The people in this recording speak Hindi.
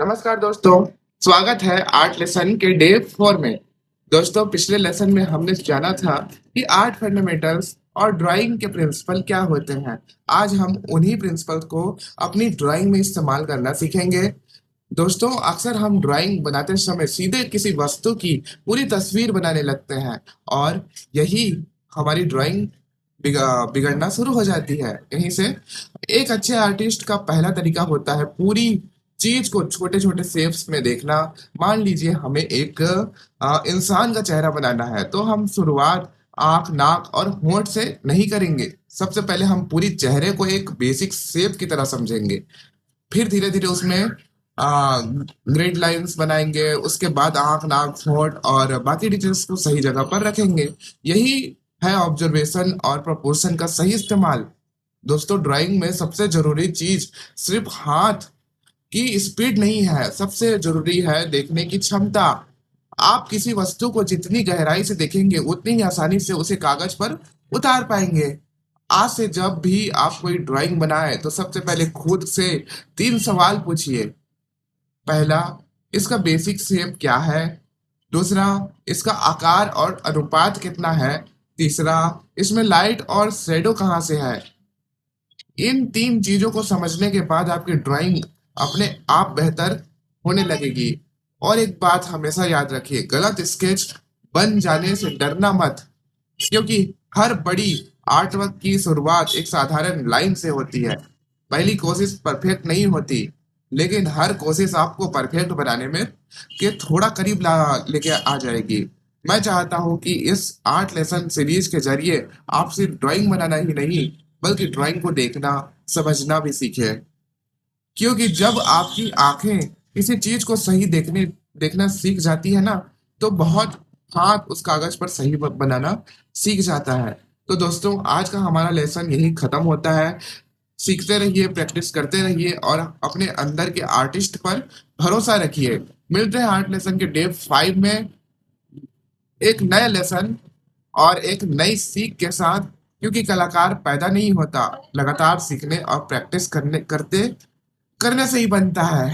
नमस्कार दोस्तों। स्वागत है आर्ट लेसन के डे 4 में। दोस्तों, पिछले लेसन में हमने जाना था कि आर्ट फंडामेंटल्स और ड्राइंग के प्रिंसिपल क्या होते हैं। आज हम उन्हीं प्रिंसिपल को अपनी ड्राइंग में इस्तेमाल करना सीखेंगे। दोस्तों, अक्सर हम ड्राइंग बनाते समय सीधे किसी वस्तु की पूरी तस्वीर बनाने लगते हैं और यही हमारी ड्राइंग बिगड़ना शुरू हो जाती है। यहीं से एक अच्छे आर्टिस्ट का पहला तरीका होता है पूरी चीज को छोटे छोटे शेप्स में देखना। मान लीजिए हमें एक इंसान का चेहरा बनाना है, तो हम शुरुआत आंख, नाक और होंठ से नहीं करेंगे। सबसे पहले हम पूरी चेहरे को एक बेसिक शेप की तरह समझेंगे, फिर धीरे धीरे उसमें ग्रेड लाइंस बनाएंगे, उसके बाद आंख, नाक, होंठ और बाकी डिटेल्स को सही जगह पर रखेंगे। यही है ऑब्जर्वेशन और प्रोपोर्शन का सही इस्तेमाल। दोस्तों, ड्राइंग में सबसे जरूरी चीज सिर्फ हाथ की स्पीड नहीं है, सबसे जरूरी है देखने की क्षमता। आप किसी वस्तु को जितनी गहराई से देखेंगे उतनी ही आसानी से उसे कागज पर उतार पाएंगे। आज से जब भी आप कोई ड्राइंग बनाए तो सबसे पहले खुद से 3 सवाल पूछिए। पहला, इसका बेसिक शेप क्या है? दूसरा, इसका आकार और अनुपात कितना है? तीसरा, इसमें लाइट और शेडो कहाँ से है? इन 3 चीजों को समझने के बाद आपकी ड्राइंग अपने आप बेहतर होने लगेगी। और एक बात हमेशा याद रखिए, गलत स्केच बन जाने से डरना मत, क्योंकि हर बड़ी आर्टवर्क की शुरुआत एक साधारण लाइन से होती है। पहली कोशिश परफेक्ट नहीं होती, लेकिन हर कोशिश आपको परफेक्ट बनाने में के थोड़ा करीब ला लेके आ जाएगी। मैं चाहता हूँ कि इस आर्ट लेसन सीरीज के जरिए आप सिर्फ ड्राइंग बनाना ही नहीं, बल्कि ड्राइंग को देखना, समझना भी सीखे। क्योंकि जब आपकी आंखें किसी चीज को सही देखना सीख जाती है ना, तो बहुत हाथ उस कागज पर सही बनाना सीख जाता है। तो दोस्तों, आज का हमारा लेसन यही खत्म होता है। सीखते रहिए, प्रैक्टिस करते रहिए और अपने अंदर के आर्टिस्ट पर भरोसा रखिए। मिलते हैं आर्ट लेसन के डे 5 में एक नए लेसन और एक नई सीख के साथ। क्योंकि कलाकार पैदा नहीं होता, लगातार सीखने और प्रैक्टिस करने से ही बनता है।